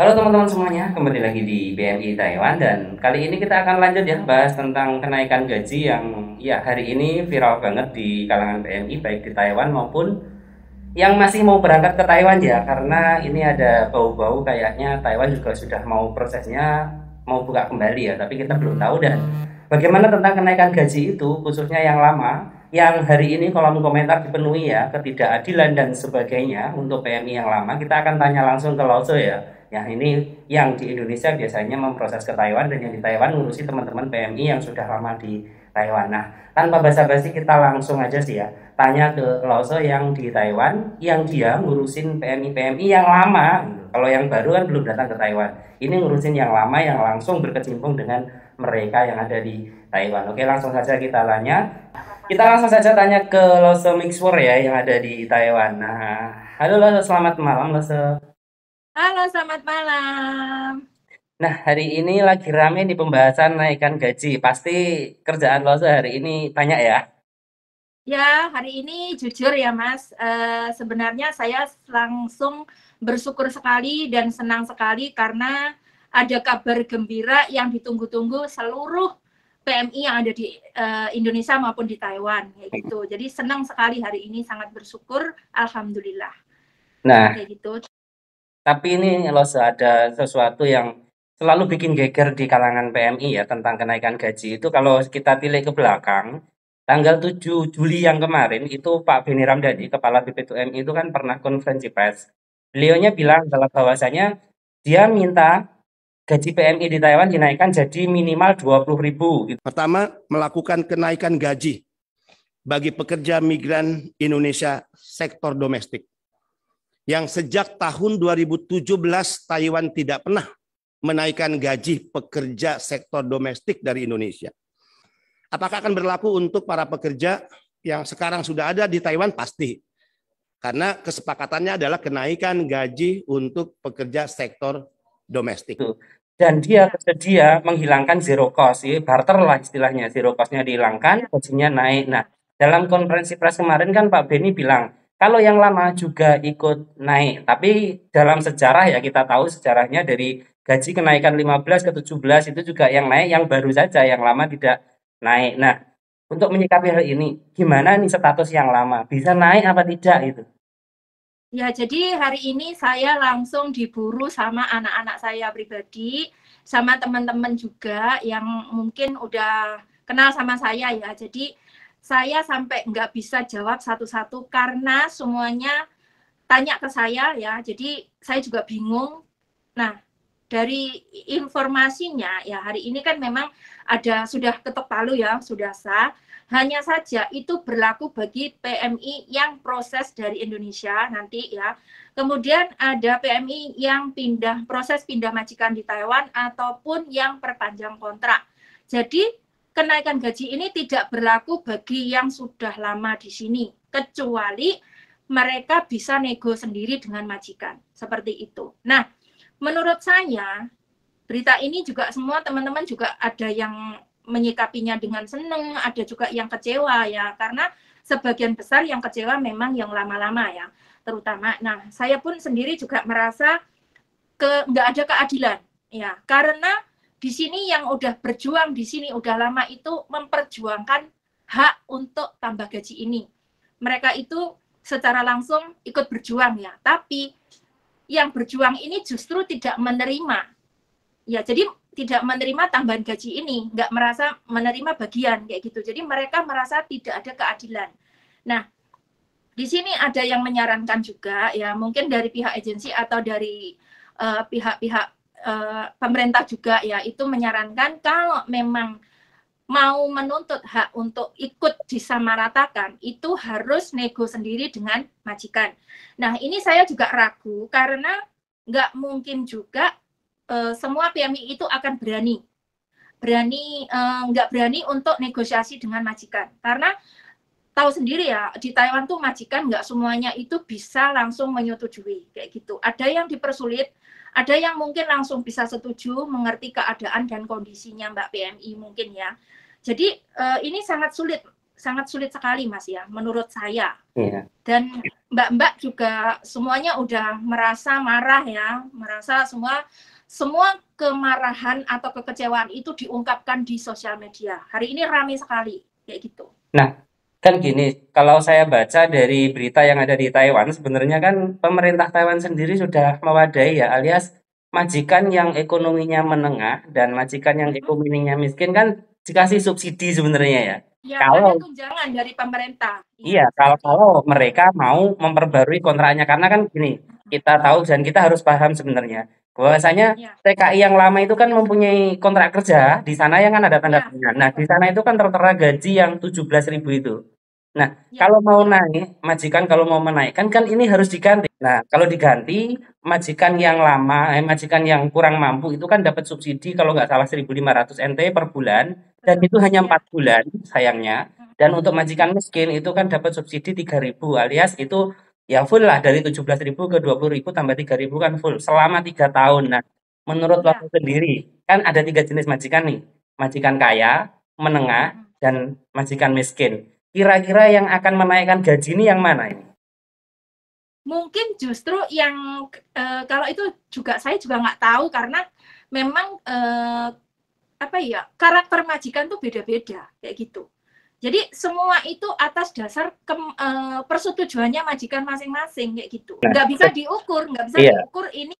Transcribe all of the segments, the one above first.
Halo teman-teman semuanya, kembali lagi di BMI Taiwan dan kali ini kita akan lanjut ya bahas tentang kenaikan gaji yang ya hari ini viral banget di kalangan BMI baik di Taiwan maupun yang masih mau berangkat ke Taiwan ya karena ini ada bau-bau kayaknya Taiwan juga sudah mau prosesnya mau buka kembali ya tapi kita belum tahu dan bagaimana tentang kenaikan gaji itu khususnya yang lama yang hari ini kolom komentar dipenuhi ya ketidakadilan dan sebagainya untuk PMI yang lama kita akan tanya langsung ke Lause ya yang ini yang di Indonesia biasanya memproses ke Taiwan dan yang di Taiwan ngurusi teman-teman PMI yang sudah lama di Taiwan. Nah, tanpa basa-basi kita langsung aja sih ya tanya ke Lause yang di Taiwan yang dia ngurusin PMI-PMI yang lama gitu. Kalau yang baru kan belum datang ke Taiwan. Ini ngurusin yang lama yang langsung berkecimpung dengan mereka yang ada di Taiwan. Oke, langsung saja kita tanya. Kita langsung saja tanya ke Lause Mixwer ya yang ada di Taiwan. Nah, halo Lause, selamat malam Lause. Halo, selamat malam. Nah, hari ini lagi rame di pembahasan naikkan gaji. Pasti kerjaan Lause hari ini banyak ya. Ya, hari ini jujur ya, Mas, sebenarnya saya langsung bersyukur sekali dan senang sekali karena ada kabar gembira yang ditunggu-tunggu seluruh PMI yang ada di Indonesia maupun di Taiwan, kayak gitu. Jadi senang sekali hari ini, sangat bersyukur, alhamdulillah, Nah, kayak gitu. tapi ini Lause ada sesuatu yang selalu bikin geger di kalangan PMI ya tentang kenaikan gaji itu kalau kita tilik ke belakang, tanggal 7 Juli yang kemarin itu Pak Beni Ramdhani, Kepala BPTUMI itu kan pernah konferensi pers. Beliaunya bilang kalau bahwasanya dia minta gaji PMI di Taiwan dinaikkan jadi minimal 20.000 gitu. Pertama, melakukan kenaikan gaji bagi pekerja migran Indonesia sektor domestik. Yang sejak tahun 2017 Taiwan tidak pernah menaikkan gaji pekerja sektor domestik dari Indonesia. Apakah akan berlaku untuk para pekerja yang sekarang sudah ada di Taiwan? Pasti. Karena kesepakatannya adalah kenaikan gaji untuk pekerja sektor domestik. Dan dia bersedia menghilangkan zero cost, ya, barter lah istilahnya, zero cost-nya dihilangkan, gajinya naik. Nah, dalam konferensi pers kemarin kan Pak Beni bilang, kalau yang lama juga ikut naik, tapi dalam sejarah ya kita tahu sejarahnya dari gaji kenaikan 15 ke 17 itu juga yang naik yang baru saja, yang lama tidak naik. Nah, untuk menyikapi hal ini, gimana nih status yang lama? Bisa naik apa tidak itu? Ya, jadi hari ini saya langsung diburu sama anak-anak saya pribadi, sama teman-teman juga yang mungkin udah kenal sama saya ya. Jadi saya sampai nggak bisa jawab satu-satu karena semuanya tanya ke saya ya. Jadi saya juga bingung. Nah, dari informasinya ya hari ini kan memang ada sudah ketok palu ya, sudah sah. Hanya saja itu berlaku bagi PMI yang proses dari Indonesia nanti ya. Kemudian ada PMI yang proses pindah majikan di Taiwan ataupun yang perpanjang kontrak. Jadi kenaikan gaji ini tidak berlaku bagi yang sudah lama di sini kecuali mereka bisa nego sendiri dengan majikan seperti itu. Nah, menurut saya berita ini juga semua teman-teman juga ada yang menyikapinya dengan senang, ada juga yang kecewa ya, karena sebagian besar yang kecewa memang yang lama-lama ya, terutama. Nah, saya pun sendiri juga merasa nggak ada keadilan ya, karena di sini yang udah berjuang di sini udah lama itu memperjuangkan hak untuk tambah gaji ini. Mereka itu secara langsung ikut berjuang ya, tapi yang berjuang ini justru tidak menerima. Ya, jadi tidak menerima tambahan gaji ini, nggak merasa menerima bagian kayak gitu. Jadi mereka merasa tidak ada keadilan. Nah, di sini ada yang menyarankan juga ya, mungkin dari pihak agensi atau dari pihak-pihak pemerintah juga ya, itu menyarankan kalau memang mau menuntut hak untuk ikut disamaratakan, itu harus nego sendiri dengan majikan. Nah, ini saya juga ragu karena nggak mungkin juga semua PMI itu akan nggak berani untuk negosiasi dengan majikan. Karena tahu sendiri ya, di Taiwan tuh majikan nggak semuanya itu bisa langsung menyetujui kayak gitu. Ada yang dipersulit, ada yang mungkin langsung bisa setuju, mengerti keadaan dan kondisinya Mbak PMI mungkin ya. Jadi ini sangat sulit sangat sulit sekali Mas ya, menurut saya. Iya. Dan mbak-mbak juga semuanya udah merasa marah ya, merasa semua kemarahan atau kekecewaan itu diungkapkan di sosial media. Hari ini ramai sekali kayak gitu. Nah, kan gini, kalau saya baca dari berita yang ada di Taiwan, sebenarnya kan pemerintah Taiwan sendiri sudah mewadai ya, alias majikan yang ekonominya menengah dan majikan yang ekonominya miskin kan dikasih subsidi sebenarnya ya. Ya, ada Kalau tunjangan dari pemerintah. Iya, Ya, kalau seperti kalau itu. mereka mau memperbarui kontraknya, karena kan gini, kita tahu dan kita harus paham sebenarnya bahwasanya Ya, TKI yang lama itu kan mempunyai kontrak kerja di sana yang kan ada tanda ya, tangan. Nah, di sana itu kan tertera gaji yang 17.000 itu. Nah, ya, kalau mau naik, majikan kalau mau menaikkan kan ini harus diganti. Nah, kalau diganti, majikan yang lama, majikan yang kurang mampu itu kan dapat subsidi kalau nggak salah 1.500 NT per bulan, dan betul. itu hanya Ya, 4 bulan sayangnya. Dan untuk majikan miskin itu kan dapat subsidi 3.000 alias itu ya full lah dari 17.000 ke 20.000 tambah 3.000 kan full selama 3 tahun. Nah, menurut ya. Bapak sendiri kan ada 3 jenis majikan nih, majikan kaya, menengah, dan majikan miskin. Kira-kira yang akan menaikkan gaji ini yang mana ini? Mungkin justru yang kalau itu saya juga nggak tahu karena memang apa ya, karakter majikan tuh beda-beda kayak gitu. Jadi semua itu atas dasar persetujuannya majikan masing-masing kayak gitu. Nggak bisa diukur Iya. ini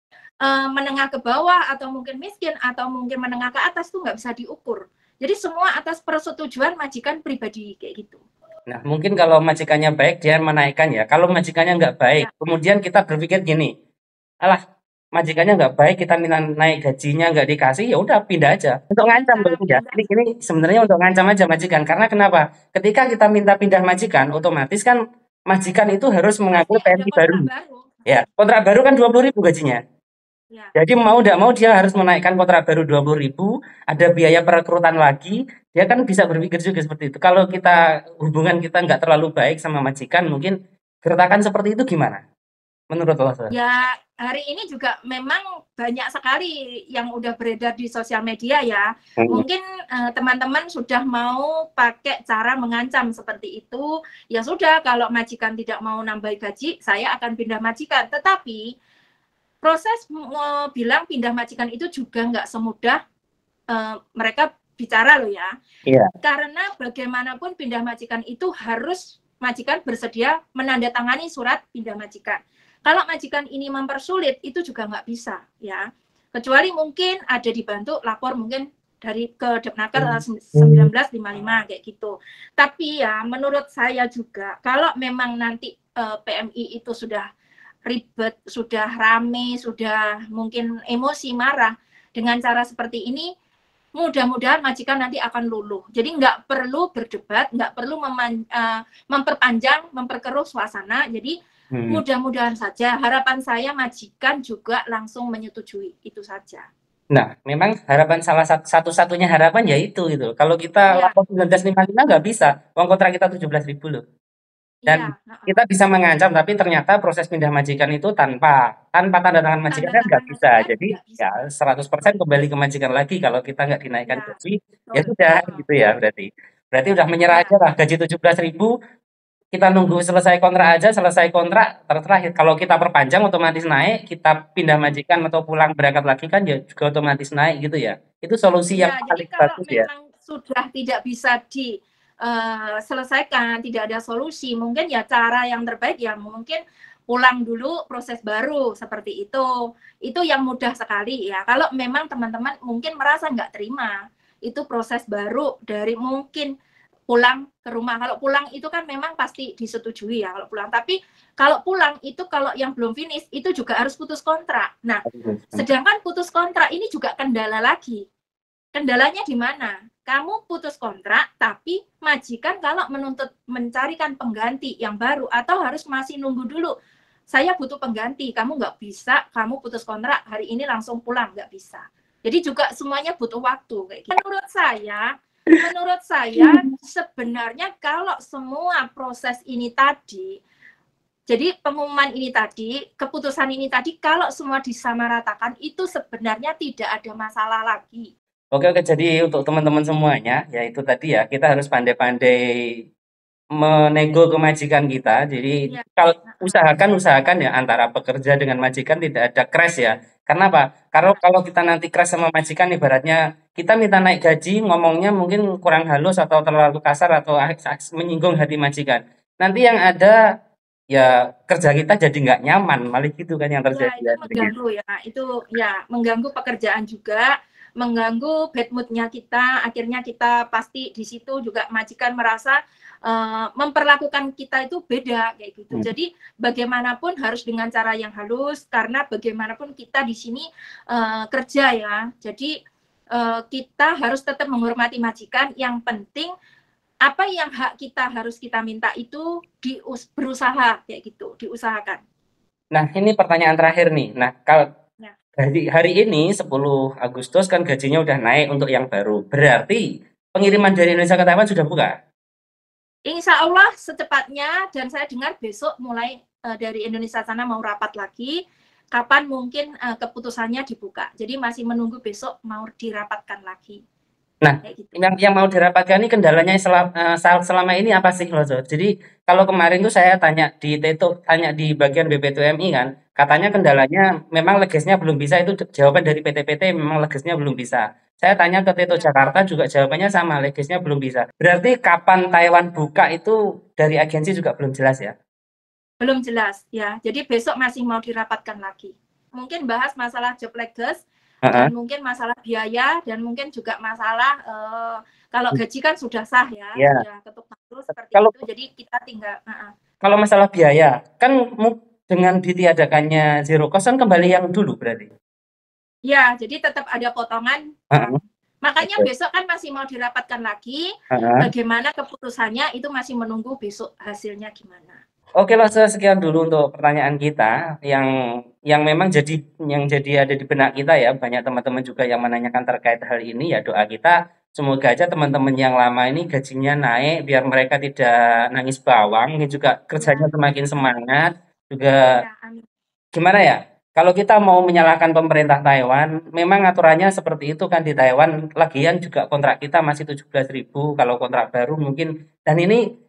menengah ke bawah atau mungkin miskin atau mungkin menengah ke atas tuh nggak bisa diukur. Jadi semua atas persetujuan majikan pribadi kayak gitu. Nah, mungkin kalau majikannya baik dia menaikkan ya. Kalau majikannya nggak baik, Ya, kemudian kita berpikir gini, alah majikannya nggak baik, kita minta naik gajinya nggak dikasih, ya udah pindah aja. Untuk dengan ngancam cara berarti ya. pindah. Ini sebenarnya untuk ngancam aja majikan. Karena kenapa? Ketika kita minta pindah majikan, otomatis kan majikan itu harus Pasti mengaku ada PNI baru. kontrak baru. Ya, kontrak baru kan 20.000 gajinya. Ya, Jadi mau tidak mau dia harus menaikkan kontrak baru 20.000, ada biaya perekrutan lagi, dia kan bisa berpikir juga seperti itu. Kalau kita hubungan kita nggak terlalu baik sama majikan, mungkin gertakan seperti itu gimana? Menurut Mas? ya hari ini juga memang banyak sekali yang udah beredar di sosial media ya. Mungkin teman-teman sudah mau pakai cara mengancam seperti itu. Ya sudah, kalau majikan tidak mau nambah gaji, saya akan pindah majikan. Tetapi proses bilang pindah majikan itu juga nggak semudah mereka bicara loh ya. Iya. Karena bagaimanapun pindah majikan itu harus majikan bersedia menandatangani surat pindah majikan. Kalau majikan ini mempersulit, itu juga nggak bisa ya. Kecuali mungkin ada dibantu lapor mungkin dari ke Depnaker 1955 kayak gitu. Tapi ya menurut saya juga kalau memang nanti PMI itu sudah ribet, sudah rame, sudah mungkin emosi, marah dengan cara seperti ini, mudah-mudahan majikan nanti akan luluh. Jadi nggak perlu berdebat, nggak perlu memperpanjang, memperkeruh suasana. Jadi mudah-mudahan saja, harapan saya majikan juga langsung menyetujui, itu saja. Nah, memang harapan salah satu-satunya harapan ya itu gitu. Kalau kita Ya, lapor 1955 nggak bisa, uang kontrak kita 17.000 loh. Dan iya, kita bisa mengancam, tapi ternyata proses pindah majikan itu tanpa tanda tangan majikan tanda kan nggak tangan bisa. majikan Jadi nggak bisa. ya 100% kembali ke majikan lagi kalau kita nggak dinaikkan Ya, gaji, ya betul. sudah gitu ya berarti. Berarti udah menyerah Ya, aja lah gaji 17.000, kita nunggu selesai kontrak aja, selesai kontrak terakhir. Kalau kita perpanjang otomatis naik, kita pindah majikan atau pulang berangkat lagi kan ya juga otomatis naik gitu ya. Itu solusi yang ya. Jadi paling kalau bagus ya. memang sudah tidak bisa diselesaikan, tidak ada solusi, mungkin ya cara yang terbaik ya mungkin pulang dulu, proses baru seperti itu. Itu yang mudah sekali ya. Kalau memang teman-teman mungkin merasa nggak terima, itu proses baru dari mungkin pulang ke rumah. Kalau pulang itu kan memang pasti disetujui ya kalau pulang. Tapi kalau pulang itu kalau yang belum finish itu juga harus putus kontrak. Nah, sedangkan putus kontrak ini juga kendala lagi. Kendalanya di mana? Kamu putus kontrak, tapi majikan kalau menuntut mencarikan pengganti yang baru atau harus masih nunggu dulu. Saya butuh pengganti, kamu nggak bisa, kamu putus kontrak hari ini langsung pulang, nggak bisa. Jadi juga semuanya butuh waktu kayak gitu. Menurut saya sebenarnya kalau semua proses ini tadi, jadi pengumuman ini tadi, keputusan ini tadi, kalau semua disamaratakan itu sebenarnya tidak ada masalah lagi. Oke, jadi untuk teman-teman semuanya, ya itu tadi ya, kita harus pandai-pandai menego ke majikan kita. Jadi Ya. kalau usahakan ya antara pekerja dengan majikan tidak ada crash ya. Karena apa? Kalau kita nanti crash sama majikan, ibaratnya kita minta naik gaji, ngomongnya mungkin kurang halus atau terlalu kasar atau menyinggung hati majikan. Nanti yang ada ya kerja kita jadi nggak nyaman, malah gitu kan yang Ya, terjadi itu ya. mengganggu ya. Itu ya mengganggu pekerjaan juga, mengganggu bad mood-nya kita. Akhirnya kita pasti di situ juga majikan merasa memperlakukan kita itu beda kayak gitu. Jadi bagaimanapun harus dengan cara yang halus karena bagaimanapun kita di sini kerja ya. Jadi kita harus tetap menghormati majikan. Yang penting apa yang hak kita harus kita minta itu berusaha kayak gitu, diusahakan. Nah, ini pertanyaan terakhir nih. Nah, kalau Ya. hari ini 10 Agustus kan gajinya udah naik untuk yang baru. Berarti pengiriman dari Indonesia ke Taiwan sudah buka? Insya Allah secepatnya, dan saya dengar besok mulai dari Indonesia sana mau rapat lagi. Kapan mungkin keputusannya dibuka. Jadi masih menunggu besok mau dirapatkan lagi. Nah, gitu. yang mau dirapatkan ini kendalanya selama ini apa sih, Lozo? Jadi kalau kemarin tuh saya tanya di bagian BP2MI kan, katanya kendalanya memang legasnya belum bisa, itu jawaban dari PT-PT memang legasnya belum bisa. Saya tanya ke Teto Jakarta juga jawabannya sama, legasnya belum bisa. Berarti kapan Taiwan buka itu dari agensi juga belum jelas ya? Belum jelas ya. Jadi besok masih mau dirapatkan lagi. Mungkin bahas masalah job legas dan mungkin masalah biaya dan mungkin juga masalah kalau gaji kan sudah sah ya, sudah ketuk palu seperti itu. Jadi kita tinggal. Kalau masalah biaya, kan dengan ditiadakannya zero cost kan kembali yang dulu berarti. Ya, jadi tetap ada potongan. Makanya besok kan masih mau dirapatkan lagi. Bagaimana keputusannya itu masih menunggu besok hasilnya gimana. Oke loh, sekian dulu untuk pertanyaan kita yang memang jadi ada di benak kita ya. Banyak teman-teman juga yang menanyakan terkait hal ini ya. Doa kita semoga aja teman-teman yang lama ini gajinya naik biar mereka tidak nangis bawang, ini juga kerjanya semakin semangat. Juga gimana ya? Kalau kita mau menyalahkan pemerintah Taiwan, memang aturannya seperti itu kan di Taiwan. Lagian juga kontrak kita masih 17.000 kalau kontrak baru mungkin. Dan ini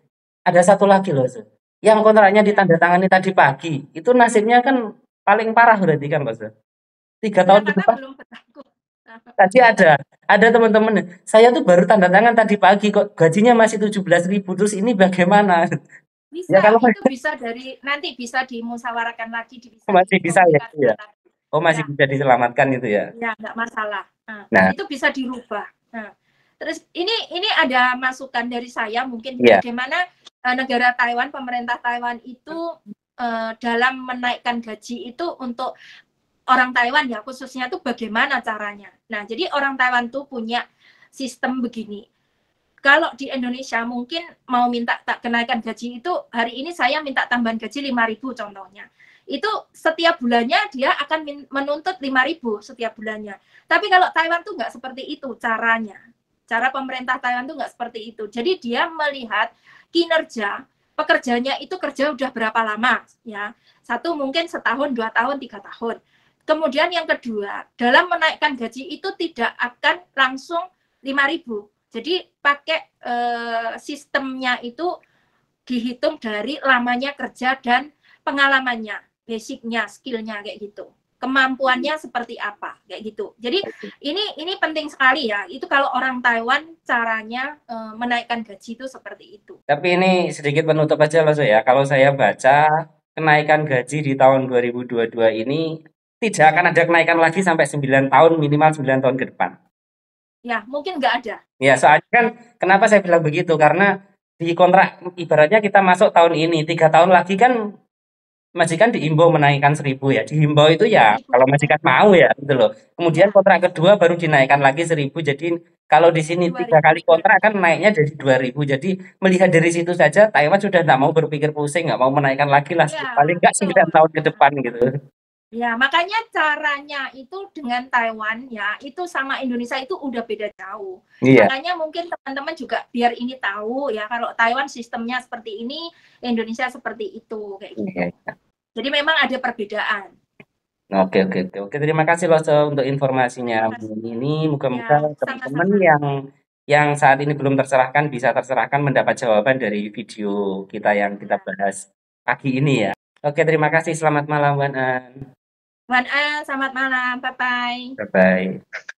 ada satu lagi loh, yang kontraknya ditandatangani tadi pagi, itu nasibnya kan paling parah berarti kan, Mas? 3 tahun ke depan. Tadi ada teman-teman, saya tuh baru tanda tangan tadi pagi kok gajinya masih 17.000, terus ini bagaimana? Bisa, ya, kalau itu bisa nanti bisa dimusyawarahkan lagi, masih bisa ya. Oh, masih bisa diselamatkan itu ya. Ya, nggak masalah. Nah, itu bisa dirubah. Nah, terus ini ada masukan dari saya mungkin bagaimana negara Taiwan, pemerintah Taiwan itu dalam menaikkan gaji itu untuk orang Taiwan ya khususnya tuh bagaimana caranya. Nah, jadi orang Taiwan tuh punya sistem begini. Kalau di Indonesia mungkin mau minta kenaikan gaji itu hari ini saya minta tambahan gaji 5.000 contohnya. Itu setiap bulannya dia akan menuntut 5.000 setiap bulannya. Tapi kalau Taiwan tuh nggak seperti itu caranya. Cara pemerintah Taiwan tuh nggak seperti itu. Jadi dia melihat kinerja pekerjanya itu kerja udah berapa lama ya. Satu mungkin setahun, 2 tahun, 3 tahun. Kemudian yang kedua, dalam menaikkan gaji itu tidak akan langsung 5.000. Jadi pakai sistemnya itu dihitung dari lamanya kerja dan pengalamannya, basicnya, skillnya kayak gitu. Kemampuannya seperti apa kayak gitu. Jadi ini penting sekali ya. Itu kalau orang Taiwan caranya menaikkan gaji itu seperti itu. Tapi ini sedikit penutup aja loh ya. Kalau saya baca kenaikan gaji di tahun 2022 ini tidak akan ada kenaikan lagi sampai 9 tahun, minimal 9 tahun ke depan. Ya, mungkin nggak ada. Ya, soalnya kan kenapa saya bilang begitu? Karena di kontrak ibaratnya kita masuk tahun ini, 3 tahun lagi kan majikan diimbau menaikkan 1.000 ya. Dihimbau itu ya kalau majikan mau ya gitu loh. Kemudian kontrak kedua baru dinaikkan lagi 1.000. Jadi kalau di sini 3 kali kontrak kan naiknya jadi 2.000. Jadi melihat dari situ saja Taiwan sudah tidak mau berpikir pusing, nggak mau menaikkan lagi lah. Ya, paling nggak 9 tahun ke depan gitu. Ya, makanya caranya itu dengan Taiwan ya, itu sama Indonesia itu udah beda jauh. Iya. Makanya mungkin teman-teman juga biar ini tahu ya, kalau Taiwan sistemnya seperti ini, Indonesia seperti itu kayak gitu. Iya. Jadi memang ada perbedaan. Oke, terima kasih loh untuk informasinya ini. Moga-moga teman-teman yang yang saat ini belum terserahkan bisa terserahkan mendapat jawaban dari video kita yang kita bahas pagi ini ya. Oke, terima kasih. Selamat malam, Wan An. Wan An, selamat malam. Bye-bye. Bye-bye.